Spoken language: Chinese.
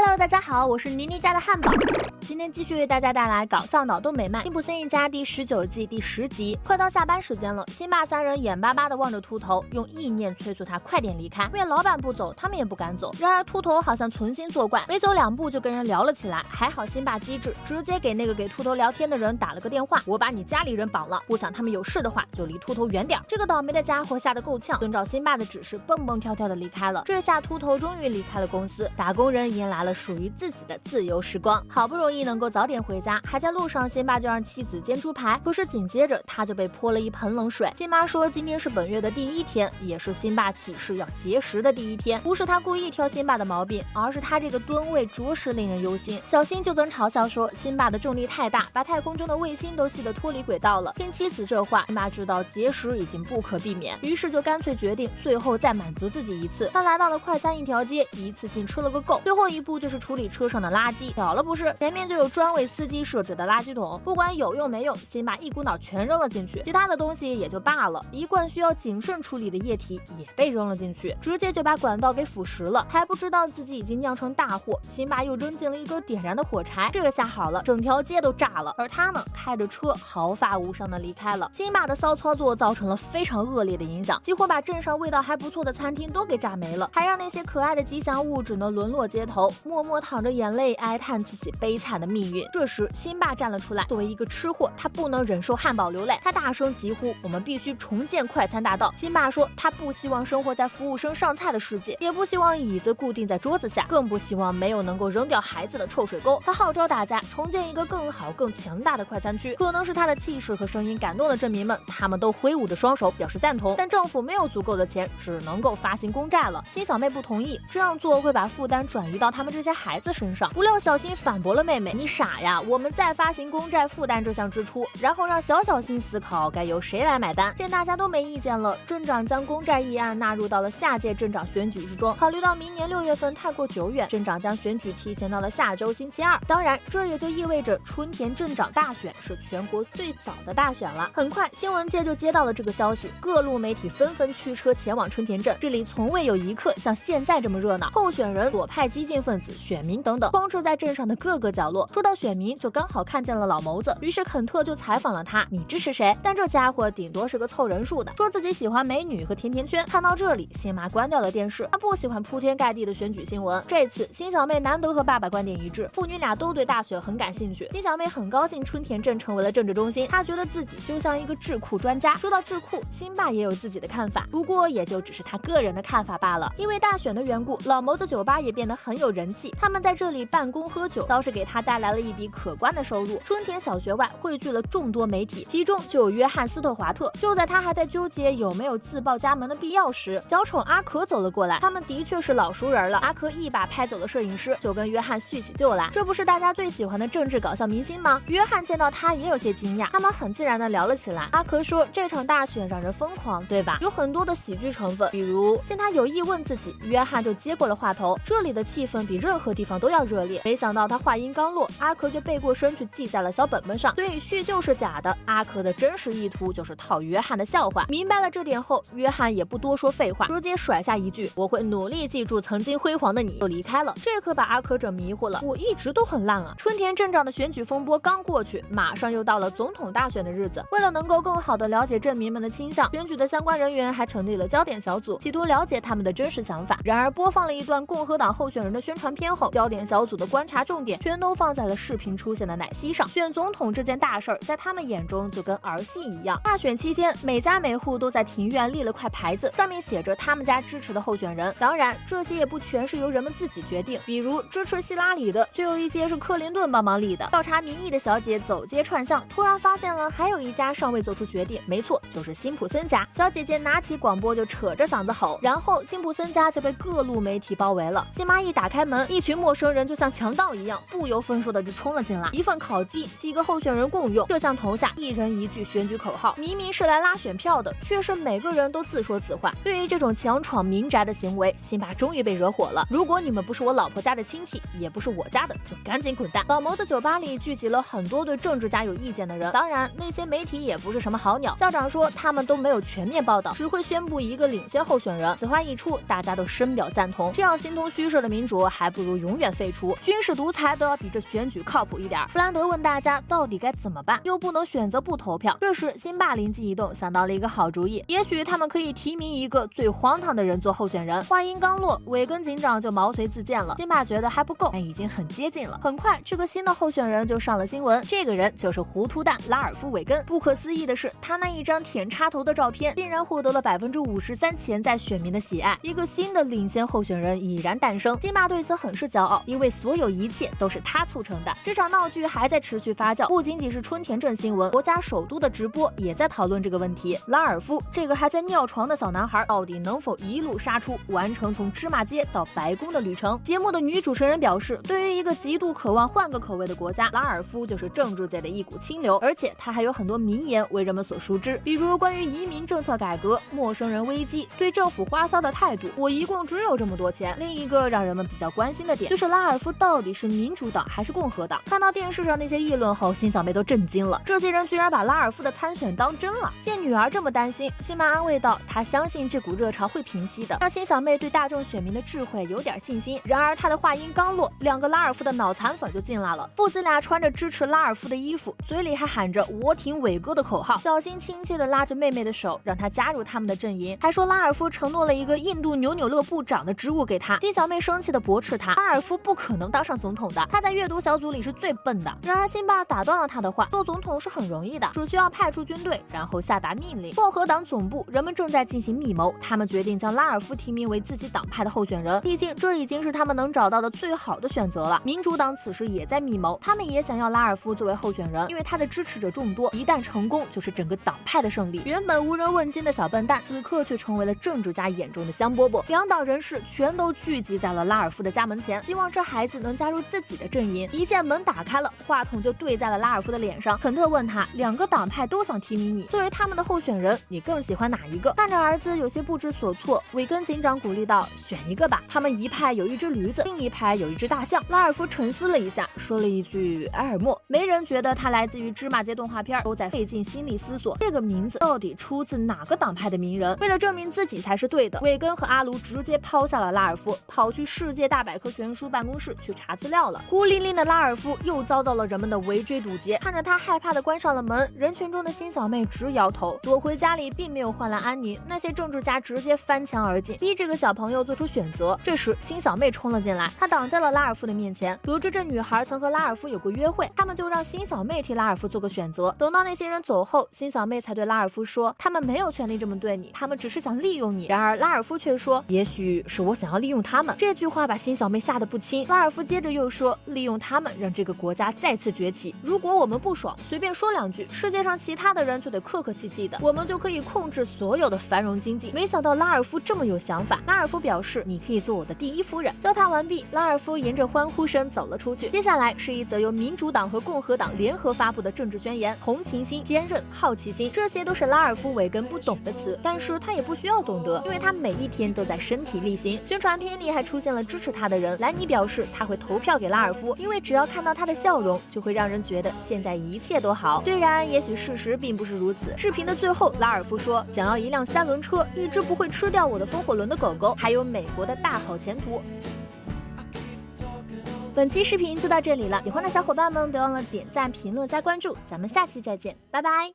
Hello， 大家好，我是妮妮家的汉堡。今天继续为大家带来搞笑脑洞美漫《辛普森一家》第19季第10集。快到下班时间了，辛巴三人眼巴巴地望着秃头，用意念催促他快点离开，因为老板不走，他们也不敢走。然而秃头好像存心作怪，没走2步就跟人聊了起来。还好辛巴机智，直接给那个给秃头聊天的人打了个电话：我把你家里人绑了，不想他们有事的话，就离秃头远点。这个倒霉的家伙吓得够呛，遵照辛巴的指示，蹦蹦跳跳地离开了。这下秃头终于离开了公司，打工人迎来了属于自己的自由时光。好不容易能够早点回家，还在路上，辛巴就让妻子煎猪排，可是紧接着他就被泼了一盆冷水。辛巴说今天是本月的第1天，也是辛巴起誓要节食的第1天。不是他故意挑辛巴的毛病，而是他这个吨位着实令人忧心。小新就曾嘲笑说辛巴的重力太大，把太空中的卫星都吸得脱离轨道了。听妻子这话，辛巴知道节食已经不可避免，于是就干脆决定最后再满足自己一次。他来到了快餐一条街，一次性吃了个够。最后一步就是处理车上的垃圾，巧了不是，前面就有专为司机设置的垃圾桶，不管有用没用，辛巴一股脑全扔了进去。其他的东西也就罢了，一罐需要谨慎处理的液体也被扔了进去，直接就把管道给腐蚀了。还不知道自己已经酿成大祸，辛巴又扔进了一根点燃的火柴，这下好了，整条街都炸了。而他呢，开着车毫发无伤的离开了。辛巴的骚操作造成了非常恶劣的影响，几乎把镇上味道还不错的餐厅都给炸没了，还让那些可爱的吉祥物只能沦落街头，默默淌着眼泪哀叹自己悲惨的命运。这时辛巴站了出来，作为一个吃货，他不能忍受汉堡流泪，他大声疾呼：我们必须重建快餐大道。辛巴说他不希望生活在服务生上菜的世界，也不希望椅子固定在桌子下，更不希望没有能够扔掉孩子的臭水沟。他号召大家重建一个更好更强大的快餐区。可能是他的气势和声音感动了镇民们，他们都挥舞着双手表示赞同。但政府没有足够的钱，只能够发行公债了。辛小妹不同意，这样做会把负担转移到他们这些孩子身上。不料小新反驳了妹妹：你傻呀，我们再发行公债负担这项支出，然后让小新思考该由谁来买单。见大家都没意见了，镇长将公债议案纳入到了下届镇长选举之中。考虑到明年6月份太过久远，镇长将选举提前到了下周星期2。当然，这也就意味着春田镇长大选是全国最早的大选了。很快，新闻界就接到了这个消息，各路媒体纷纷驱车前往春田镇。这里从未有一刻像现在这么热闹，候选人、左派激进分子、选民等等，充斥在镇上的各个角落。说到选民，就刚好看见了老谋子，于是肯特就采访了他：你支持谁？但这家伙顶多是个凑人数的，说自己喜欢美女和甜甜圈。看到这里，辛巴关掉了电视，他不喜欢铺天盖地的选举新闻。这次辛小妹难得和爸爸观点一致，父女俩都对大选很感兴趣。辛小妹很高兴春田镇成为了政治中心，她觉得自己就像一个智库专家。说到智库，辛巴也有自己的看法，不过也就只是他个人的看法罢了。因为大选的缘故，老谋子酒吧也变得很有人气，他们在这里办公喝酒，倒是给他带来了一笔可观的收入。春田小学外汇聚了众多媒体，其中就有约翰斯特华特。就在他还在纠结有没有自报家门的必要时，小丑阿可走了过来，他们的确是老熟人了。阿可一把拍走了摄影师，就跟约翰叙起旧来。这不是大家最喜欢的政治搞笑明星吗？约翰见到他也有些惊讶，他们很自然的聊了起来。阿可说这场大选让人疯狂，对吧？有很多的喜剧成分，比如见他有意问自己，约翰就接过了话头。这里的气氛比任何地方都要热烈。没想到他话音刚落，阿可就背过身去记在了小本本上，所以叙旧是假的，阿可的真实意图就是套约翰的笑话。明白了这点后，约翰也不多说废话，直接甩下一句：我会努力记住曾经辉煌的你，就离开了。这可把阿可整迷糊了，我一直都很烂啊。春田镇长的选举风波刚过去，马上又到了总统大选的日子。为了能够更好的了解镇民们的倾向，选举的相关人员还成立了焦点小组，企图了解他们的真实想法。然而播放了一段共和党候选人的宣传片后，焦点小组的观察重点全都放在了视频出现的奶昔上。选总统这件大事儿在他们眼中就跟儿戏一样。大选期间，每家每户都在庭院立了块牌子，上面写着他们家支持的候选人。当然，这些也不全是由人们自己决定，比如支持希拉里的，就有一些是克林顿帮忙立的。调查民意的小姐走街串巷，突然发现了还有一家尚未做出决定，没错，就是辛普森家。小姐姐拿起广播就扯着嗓子吼，然后辛普森家就被各路媒体包围了。辛巴一打开门，一群陌生人就像强盗一样，不由分说的就冲了进来。一份烤鸡，几个候选人共用，摄像头下一人一句选举口号，明明是来拉选票的，却是每个人都自说自话。对于这种强闯民宅的行为，辛巴终于被惹火了。如果你们不是我老婆家的亲戚，也不是我家的，就赶紧滚蛋。老谋子酒吧里聚集了很多对政治家有意见的人，当然那些媒体也不是什么好鸟。校长说他们都没有全面报道，只会宣布一个领先候选人。此话一出，大家都深表赞同。这样形同虚设的民主还不如永远废除。军事独裁都要比这选举靠谱一点。弗兰德问大家到底该怎么办，又不能选择不投票。这时辛巴灵机一动，想到了一个好主意，也许他们可以提名一个最荒唐的人做候选人。话音刚落，韦根警长就毛遂自荐了。辛巴觉得还不够，但已经很接近了。很快，这个新的候选人就上了新闻。这个人就是糊涂蛋拉尔夫·韦根。不可思议的是，他那一张舔插头的照片竟然获得了53%潜在选民的喜爱。一个新的领先候选人已然诞生。辛巴对此很是骄傲，因为所有一切都是他促成的。这场闹剧还在持续发酵，不仅仅是春田镇新闻，国家首都的直播也在讨论这个问题。拉尔夫这个还在尿床的小男孩，到底能否一路杀出，完成从芝麻街到白宫的旅程？节目的女主持人表示，对于一个极度渴望换个口味的国家，拉尔夫就是政治界的一股清流，而且他还有很多名言为人们所熟知，比如关于移民政策改革、陌生人危机、对政府花销的态度。我一共只有这么多钱。另一个让人们比较关心的点就是拉尔夫到底是民主党还是共和党？看到电视上那些议论后，辛小妹都震惊了，这些人居然把拉尔夫的参选当真了。见女儿这么担心，辛巴安慰道，他相信这股热潮会平息的，让辛小妹对大众选民的智慧有点信心。然而他的话音刚落，两个拉尔夫的脑残粉就进来了。父子俩穿着支持拉尔夫的衣服，嘴里还喊着我挺伟哥的口号，小心亲切地拉着妹妹的手，让她加入他们的阵营，还说拉尔夫承诺了一个印度纽纽勒部长的职务给他。辛小妹生气地驳斥他，拉尔夫不可能当上总统的，他在阅读小组里是最笨的。然而辛巴打断了他的话，做总统是很容易的，只需要派出军队，然后下达命令。共和党总部人们正在进行密谋，他们决定将拉尔夫提名为自己党派的候选人，毕竟这已经是他们能找到的最好的选择了。民主党此时也在密谋，他们也想要拉尔夫作为候选人，因为他的支持者众多，一旦成功就是整个党派的胜利。原本无人问津的小笨蛋，此刻却成为了政治家眼中的香饽饽。两党人士全都聚集在了拉尔夫的家门前，希望这孩子能加入自己的阵营。一见门打开了，话筒就对在了拉尔夫的脸上。肯特问他，两个党派都想提名你，作为他们的候选人，你更喜欢哪一个？看着儿子有些不知所措，韦根警长鼓励道，选一个吧，他们一派有一只驴子，另一派有一只大象。拉尔夫沉思了一下，说了一句埃尔默。没人觉得他来自于芝麻街动画片，都在费尽心力思索这个名字到底出自哪个党派的名人。为了证明自己才是对的，韦根和阿卢直接抛下了拉尔夫，跑去世界大百科全书办公室去查资料了。孤零零的拉尔夫又遭到了人们的围追堵截，看着他害怕的关上了门。人群中的辛小妹直摇头，躲回家里并没有换来安宁。那些政治家直接翻墙而进，逼这个小朋友做出选择。这时辛小妹冲了进来，她挡在了拉尔夫的面前。得知这女孩曾和拉尔夫有过约会，他们就让辛小妹替拉尔夫做个选择。等到那些人走后，辛小妹才对拉尔夫说，他们没有权利这么对你，他们只是想利用你。然而拉尔夫却说，也许是我想要利用他们。这句话把辛小妹吓得不轻。拉尔夫接着又说，利用他们让这个国家再次崛起，如果我们不爽，随便说两句，世界上其他的人就得客客气气的，我们就可以控制所有的繁荣经济。没想到拉尔夫这么有想法。拉尔夫表示，你可以做我的第一夫人。交谈完毕，拉尔夫沿着欢呼声走了出去。接下来是一则由民主党和共和党联合发布的政治宣言，同情心、坚韧、好奇心，这些都是拉尔夫·韦根不懂的词，但是他也不需要懂得，因为他每一天都在身体力行。宣传片里还出现了支持他的人，兰尼表示他会投票给拉尔夫，因为只要看到他的笑容，就会让人觉得现在一切都好。虽然也许事实并不是如此。视频的最后，拉尔夫说，想要一辆3轮车，一只不会吃掉我的风火轮的狗狗，还有美国的大好前途。本期视频就到这里了，喜欢的小伙伴们别忘了点赞、评论、加关注，咱们下期再见，拜拜。